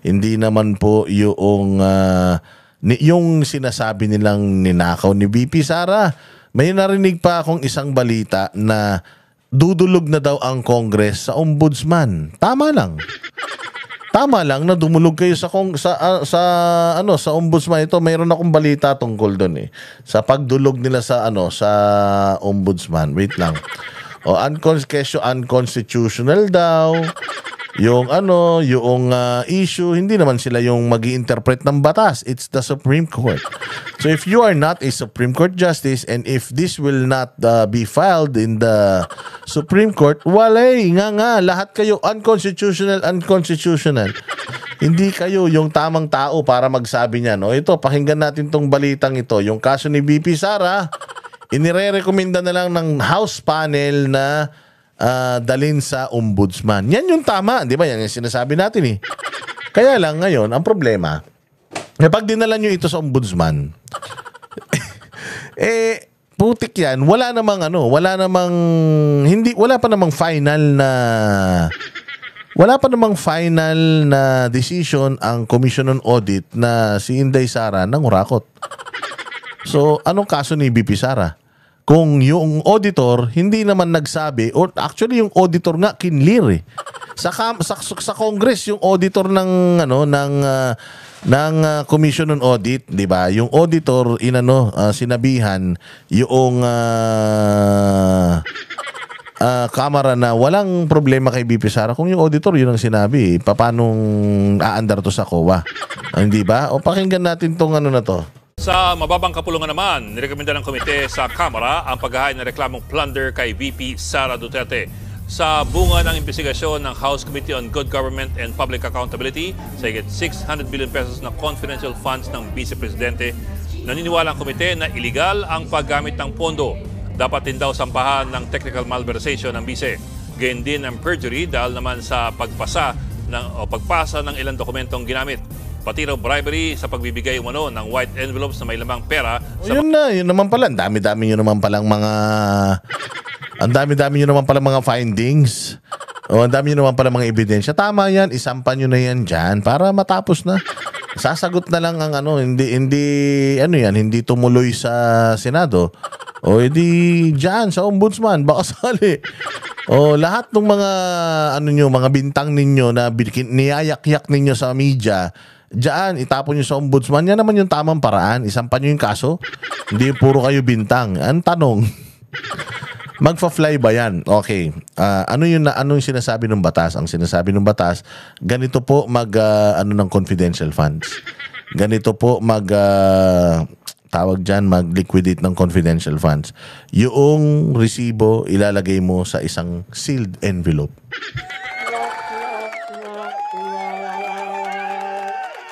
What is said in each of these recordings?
Hindi naman po yung sinasabi nilang ninakaw ni VP Sara. May narinig pa akong isang balita na dudulog na daw ang Congress sa ombudsman. Tama lang. Tama lang na dumulog kayo sa ombudsman. Ito mayroon akong balita tungkol doon sa pagdulog nila sa ombudsman. Wait lang. Unconstitutional daw yung issue. Hindi naman sila yung magi-interpret ng batas. It's the Supreme Court. So if you are not a Supreme Court justice and if this will not be filed in the Supreme Court, lahat kayo unconstitutional. Hindi kayo yung tamang tao para magsabi niyan. Ito, pakinggan natin tong balitang ito. Yung kaso ni VP Sara, inire-recommenda na lang ng House panel na dalin sa ombudsman. Yan yung tama, di ba? Yan yung sinasabi natin Kaya lang ngayon, ang problema, pag dinala nyo ito sa ombudsman, putik yan, wala pa namang final na decision ang Commission on Audit na si Inday Sara nangurakot. So, anong kaso ni VP Sara? Kung yung auditor hindi naman nagsabi, or actually yung auditor nga kinlir sa Congress yung auditor ng Commission on Audit, 'di ba? Yung auditor sinabihan yung Kamara na walang problema kay VP Sara kung yung auditor yun ang sinabi. Paano aandar to sa COA? Hindi ba? O pakinggan natin tong na to. Sa mababang kapulungan naman, nirekomenda ng komite sa Kamara ang paghahain ng reklamong plunder kay VP Sara Duterte. Sa bunga ng investigasyon ng House Committee on Good Government and Public Accountability sa higit 600 billion pesos na confidential funds ng Vice Presidente, naniniwala ang komite na iligal ang paggamit ng pondo. Dapat din daw sampahan ng technical malversation ng Vice. Gayon din ang perjury dahil naman sa pagpasa ng ilang dokumentong ginamit. Pati raw bribery sa pagbibigay ng white envelopes na may lamang pera. Yun naman pala. Ang dami-dami nyo naman palang mga findings. Ang dami nyo naman palang mga ebidensya. Tama yan. Isampan nyo na yan dyan para matapos na. Sasagot na lang ang hindi tumuloy sa Senado. O edi dyan sa ombudsman. Baka sali. Lahat ng mga mga bintang ninyo na niyayak-yak ninyo sa media, diyan, itapon nyo sa ombudsman. Yan naman yung tamang paraan. Isampan nyo yung kaso. Hindi puro kayo bintang. Ang tanong, magfa-fly ba yan? Okay. Anong sinasabi ng batas? Ang sinasabi ng batas, ganito po ng confidential funds. Ganito po mag-liquidate ng confidential funds. Yung resibo, ilalagay mo sa isang sealed envelope.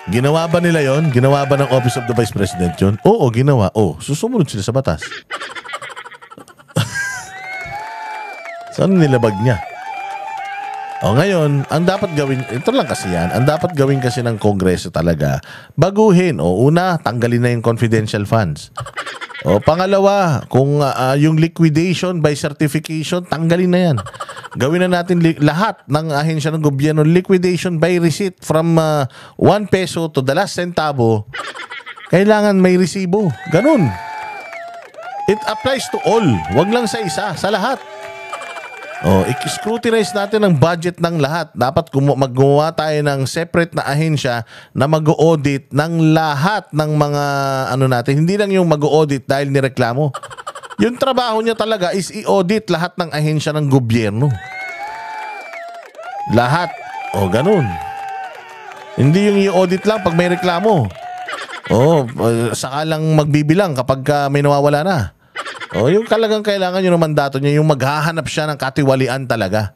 Ginawa ba nila yon? Ginawa ba ng Office of the Vice President yun? Oo, ginawa. Susumunod sila sa batas. Saan nilabag niya? Ngayon, ang dapat gawin, ito lang kasi yan, ang dapat gawin kasi ng Kongreso talaga, baguhin. Una, tanggalin na yung confidential funds. Pangalawa, kung yung liquidation by certification, tanggalin na yan. Gawin na natin lahat ng ahensya ng gobyerno, liquidation by receipt from 1 peso to the last centavo. Kailangan may resibo. Ganun. It applies to all. Wag lang sa isa, sa lahat. I-scrutinize natin ang budget ng lahat. Dapat maggumawa tayo ng separate na ahensya na mag-audit ng lahat ng mga natin. Hindi lang yung mag-audit dahil nireklamo. Yung trabaho niya talaga is i-audit lahat ng ahensya ng gobyerno. Lahat. Ganun. Hindi yung i-audit lang pag may reklamo. Saka lang magbibilang kapag may nawawala na. Yung talagang kailangan yung mandato niya, yung maghahanap siya ng katiwalian talaga.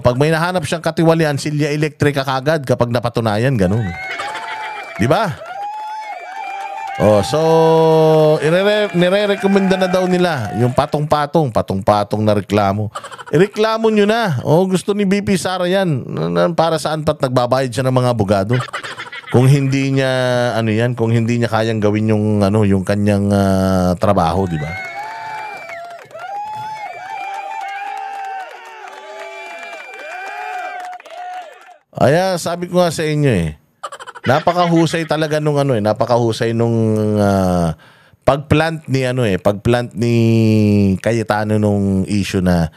Pag may nahanap siyang katiwalian, silya elektrika kagad kapag napatunayan, ganun. Di ba? So, nire-recommenda na daw nila yung patong-patong na reklamo. Ireklamo nyo na. Gusto ni VP Sara yan. Para saan pat nagbabayad siya ng mga abogado? Kung hindi niya kung hindi niya kayang gawin yung kanyang trabaho, di ba? Kaya sabi ko nga sa inyo napakahusay talaga nung napakahusay nung pagplant ni Cayetano nung issue na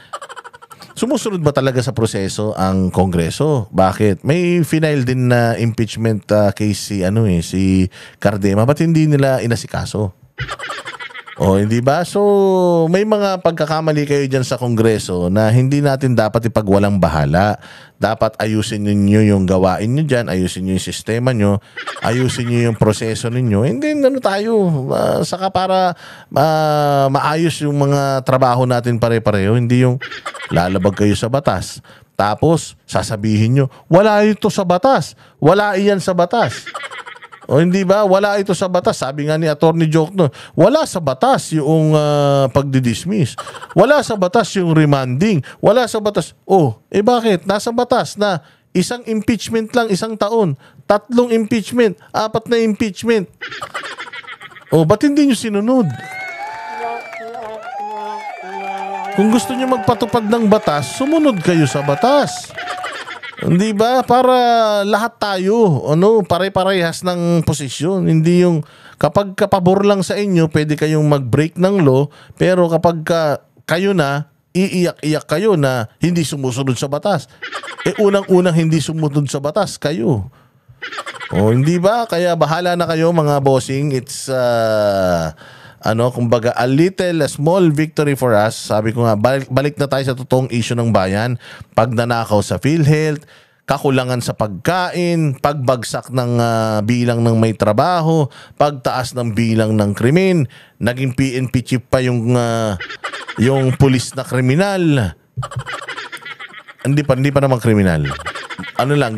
sumusunod ba talaga sa proseso ang Kongreso? Bakit? May final din na impeachment case si Cardema. Ba't hindi nila inasikaso? Hindi ba? So, may mga pagkakamali kayo dyan sa Kongreso na hindi natin dapat ipagwalang bahala. Dapat ayusin niyo yung gawain niyo dyan, ayusin niyo yung sistema niyo, ayusin niyo yung proseso ninyo. Hindi, saka para maayos yung mga trabaho natin pare-pareho, hindi yung lalabag kayo sa batas. Tapos, sasabihin nyo, wala ito sa batas. Wala iyan sa batas. Hindi ba? Wala ito sa batas. Sabi nga ni Attorney Jokno, wala sa batas yung pagdidismiss. Wala sa batas yung remanding. Wala sa batas. Bakit? Nasa batas na isang impeachment lang, 1 taon. 3 impeachment. 4 na impeachment. Ba't hindi nyo sinunod? Kung gusto nyo magpatupad ng batas, sumunod kayo sa batas. Hindi ba? Para lahat tayo, pare-parehas ng posisyon. Hindi yung kapag kapabor lang sa inyo, pwede kayong mag-break ng law, pero kapag kayo na, iiyak-iyak kayo na hindi sumusunod sa batas. Unang-unang hindi sumunod sa batas, kayo. Hindi ba? Kaya bahala na kayo mga bossing. It's kumbaga a small victory for us. Sabi ko nga, balik na tayo sa totoong issue ng bayan. Pagnanakaw sa PhilHealth, kakulangan sa pagkain, pagbagsak ng bilang ng may trabaho, pagtaas ng bilang ng krimen, naging PNP chief pa yung pulis na kriminal. Hindi pa naman kriminal.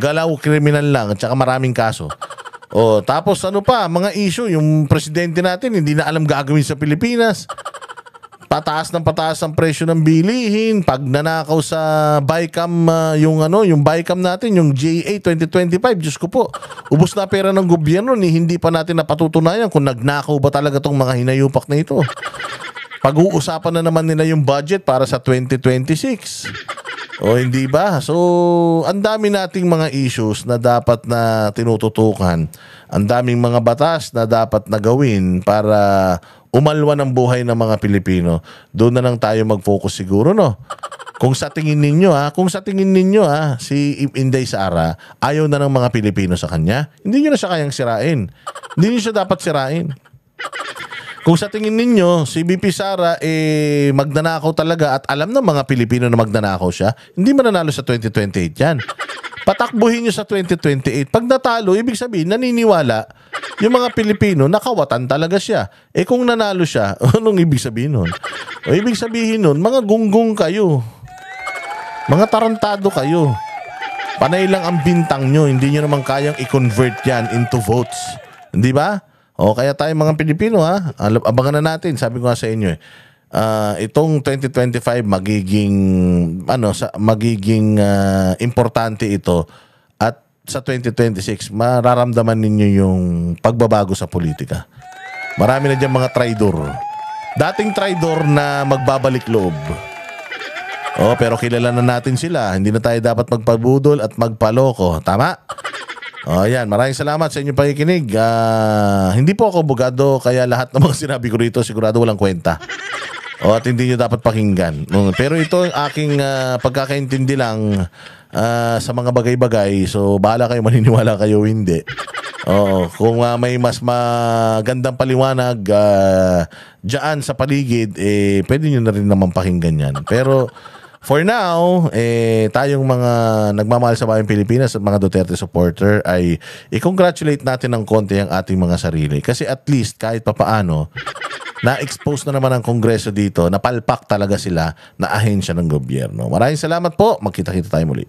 Galaw kriminal lang at saka maraming kaso. Tapos mga issue, yung presidente natin hindi na alam gagawin sa Pilipinas. Pataas ang presyo ng bilihin, pagnanakaw sa Bicam, yung Bicam natin, yung JA 2025, Diyos ko po. Ubos na pera ng gobyerno, hindi pa natin napatutunayan kung nagnakaw ba talaga tong mga hinayupak na ito. Pag-uusapan na naman nila yung budget para sa 2026. Hindi ba? So, ang dami nating mga issues na dapat na tinututukan. Ang daming mga batas na dapat na gawin para umalwan ang buhay ng mga Pilipino. Doon na lang tayo mag-focus siguro, no? Kung sa tingin ninyo, si Inday Sara, ayaw na ng mga Pilipino sa kanya, hindi nyo na siya kayang sirain. Hindi nyo siya dapat sirain. Kung sa tingin ninyo, si BP Sara magnanakaw talaga at alam ng mga Pilipino na magnanakaw siya, hindi mananalo sa 2028 yan. Patakbuhin nyo sa 2028. Pag natalo, ibig sabihin, naniniwala yung mga Pilipino, nakawatan talaga siya. Kung nanalo siya, anong ibig sabihin nun? Ibig sabihin nun, mga gunggong kayo. Mga tarantado kayo. Panay lang ang bintang nyo, hindi nyo naman kayang i-convert yan into votes. Hindi ba? Kaya tayo mga Pilipino abangan na natin. Sabi ko nga sa inyo itong 2025 magiging importante ito at sa 2026 mararamdaman ninyo yung pagbabago sa politika. Marami na dyan mga traidor. Dating traidor na magbabalik loob. Pero kilala na natin sila. Hindi na tayo dapat magpabudol at magpaloko. Tama? Yan. Maraming salamat sa inyong pakikinig. Hindi po ako abogado, kaya lahat ng mga sinabi ko rito sigurado walang kwenta. At hindi nyo dapat pakinggan. Pero ito ang aking pagkakaintindi lang sa mga bagay-bagay. So, bahala kayo, maniniwala kayo, hindi. Kung may mas magandang paliwanag dyan sa paligid, pwede nyo na rin naman pakinggan yan. Pero for now, tayong mga nagmamahal sa bayang Pilipinas at mga Duterte supporter ay i-congratulate natin ng konti ang ating mga sarili. Kasi at least kahit papaano, na-expose na naman ang Kongreso dito, napalpak talaga sila na ahensya ng gobyerno. Maraming salamat po. Magkita-kita tayo muli.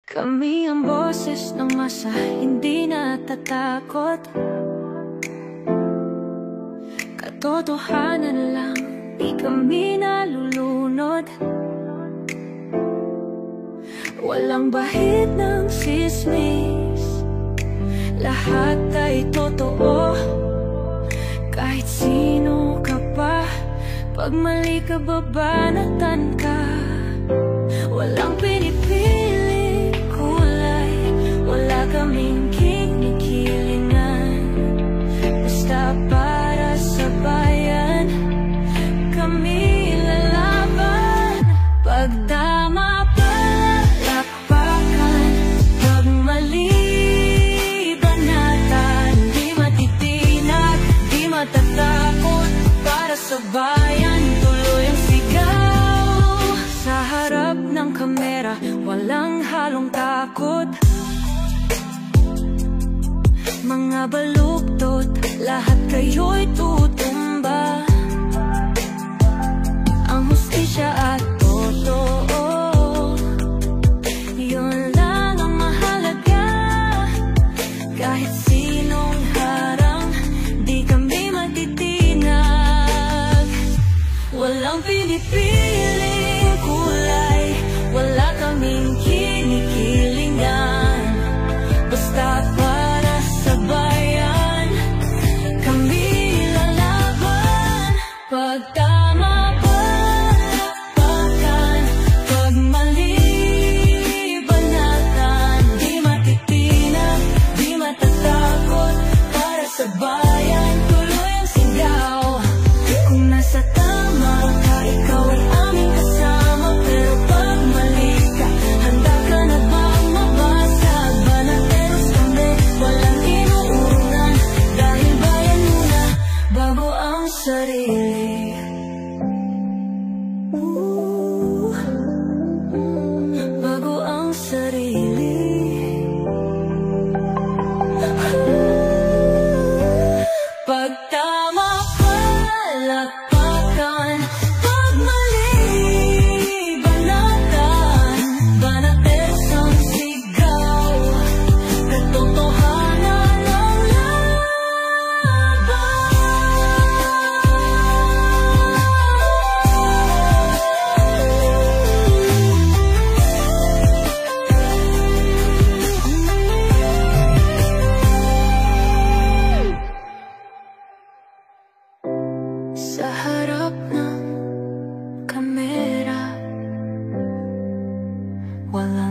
Kami ang boses ng masa, hindi natatakot. Katotohanan lang, di kami nalulunod. Walang bahid ng sismis, lahat ay totoo. Kahit sino ka pa, pag mali ka babanatan ka. Walang pinipili kulay, wala kaming kinikilingan. Basta para sa bayan, kami lalaban. Pagtama palakpakan, pag mali banatan. Di matitinag, di matatakot, para sa bayan tuloy ang sigaw. Sa harap ng kamera, walang halong takot. Mga baluktot, lahat kayo'y tutumba. Ang hustisya at totoo, yun lang ang mahalaga. Kahit sinong harang, di kami matitinag. Walang pinipiling kulay, wala kaming kinikilingan. Basta para sa bayan, kami lalaban. Pagtama palakpakan, pag mali banatan. Di matitinag, di matatakot, para sa bayan tuloy ang sigaw. Kung nasa tama ka, ikaw ay aming kasama. Pero pag mali ka, handa ka na bang mabasag? Banateros kami, walang inuunan. Dahil bayan muna, bago ang sarili. Bago ang sarili. Pagtama palakpakan, pag mali banatan. Banateros ang sigaw, katotohanan ang laban. Sa harap ng kamera, walang